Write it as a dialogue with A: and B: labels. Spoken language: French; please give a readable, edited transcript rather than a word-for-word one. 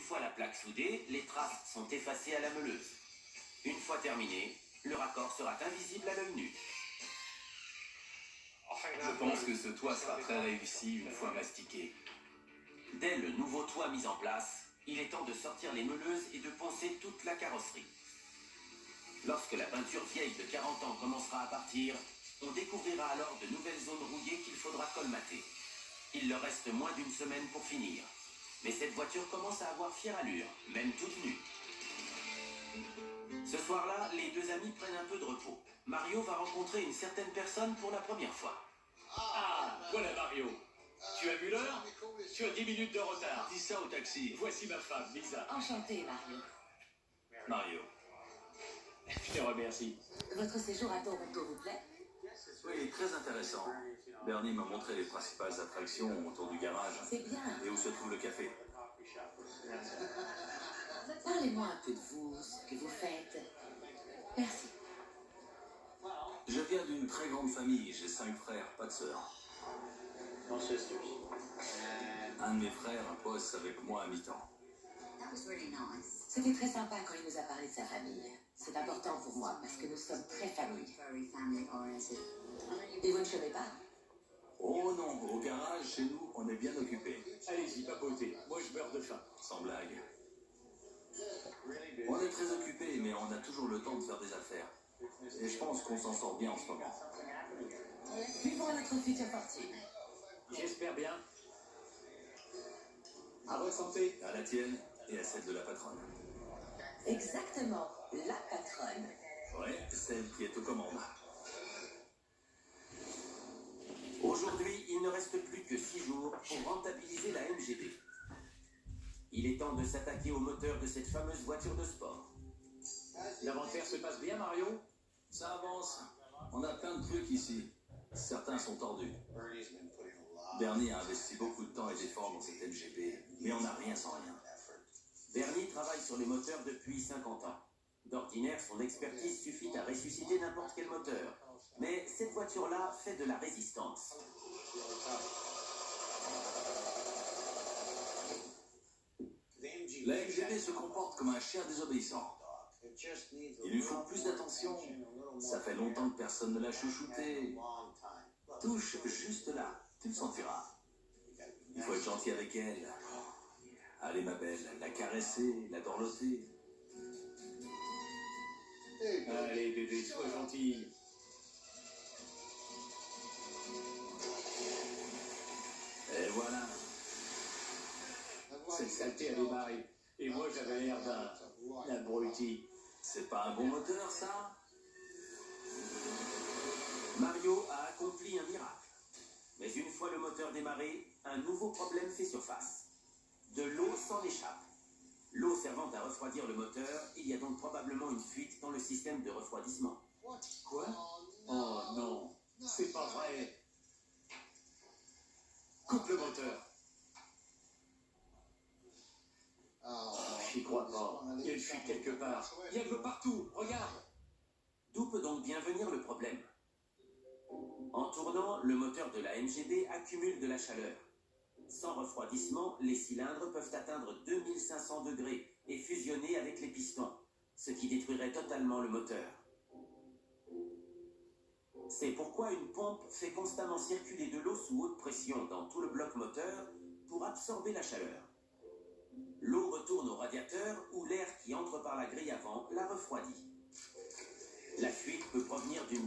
A: fois la plaque soudée, les traces sont effacées à la meuleuse. Une fois terminé, le raccord sera invisible à l'œil nu.
B: Je pense que ce toit sera très réussi une fois mastiqué.
A: Dès le nouveau toit mis en place, il est temps de sortir les meuleuses et de poncer toute la carrosserie. Lorsque la peinture vieille de 40 ans commencera à partir, on découvrira alors de nouvelles zones rouillées qu'il faudra colmater. Il leur reste moins d'une semaine pour finir. Mais cette voiture commence à avoir fière allure, même toute nue. Ce soir-là, les deux amis prennent un peu de repos. Mario va rencontrer une certaine personne pour la première fois.
C: Ah, voilà Mario. Tu as vu l'heure? Tu as 10 minutes de retard.
B: Dis ça au taxi.
C: Voici ma femme, Lisa.
D: Enchantée, Mario.
B: Mario.
C: Je te remercie.
D: Votre séjour à Toronto vous plaît?
B: Oui, très intéressant. Bernie m'a montré les principales attractions autour du garage.
D: C'est bien.
B: Et où se trouve le café.
D: Parlez-moi un peu de vous, ce que vous faites. Merci.
B: Je viens d'une très grande famille. J'ai 5 frères, pas de sœurs. Un de mes frères bosse avec moi à mi-temps.
D: C'était très sympa quand il nous a parlé de sa famille. C'est important pour moi parce que nous sommes très famille. Et vous ne chômez pas?
B: Oh non, au garage, chez nous, on est bien occupés.
C: Allez-y, papotez. Moi, je meurs de faim.
B: Sans blague. On est très occupés, mais on a toujours le temps de faire des affaires. Et je pense qu'on s'en sort bien en ce moment.
D: Vivons notre future fortune.
C: J'espère bien. À votre santé.
B: À la tienne et à celle de la patronne.
D: Exactement, la patronne.
B: Ouais, celle qui est aux commandes.
A: Aujourd'hui, il ne reste plus que 6 jours pour rentabiliser la MGB. Il est temps de s'attaquer au moteur de cette fameuse voiture de sport.
C: L'inventaire se passe bien, Mario?
B: Ça avance. On a plein de trucs ici. Certains sont tordus. Bernie a investi beaucoup de temps et d'efforts dans cette MGB, mais on n'a rien sans rien.
A: Bernie travaille sur les moteurs depuis 50 ans. D'ordinaire, son expertise suffit à ressusciter n'importe quel moteur. Mais cette voiture-là fait de la résistance.
B: La MGB se comporte comme un chien désobéissant. Il lui faut plus d'attention. Ça fait longtemps que personne ne l'a chouchouté. Touche juste là, tu le sentiras. Il faut être gentil avec elle. Allez ma belle, la caresser, la dorloter.
C: Allez, bébé, sois gentil.
B: Et voilà.
C: Cette saleté a démarré. Et moi, j'avais l'air d'un abruti.
B: C'est pas un bon moteur, ça?
A: Mario a accompli un miracle. Mais une fois le moteur démarré, un nouveau problème fait surface. De l'eau s'en échappe. L'eau servant à refroidir le moteur, il y a donc probablement une fuite dans le système de refroidissement.
C: Quoi? Oh non, c'est pas vrai. Coupe le moteur. J'y crois pas. Il y a une fuite quelque part. Il y a de l'eau partout. Regarde.
A: D'où peut donc bien venir le problème? En tournant, le moteur de la MGB accumule de la chaleur. Sans refroidissement, les cylindres peuvent atteindre 2500 degrés et fusionner avec les pistons, ce qui détruirait totalement le moteur. C'est pourquoi une pompe fait constamment circuler de l'eau sous haute pression dans tout le bloc moteur pour absorber la chaleur. L'eau retourne au radiateur où l'air qui entre par la grille avant la refroidit. La fuite peut provenir d'une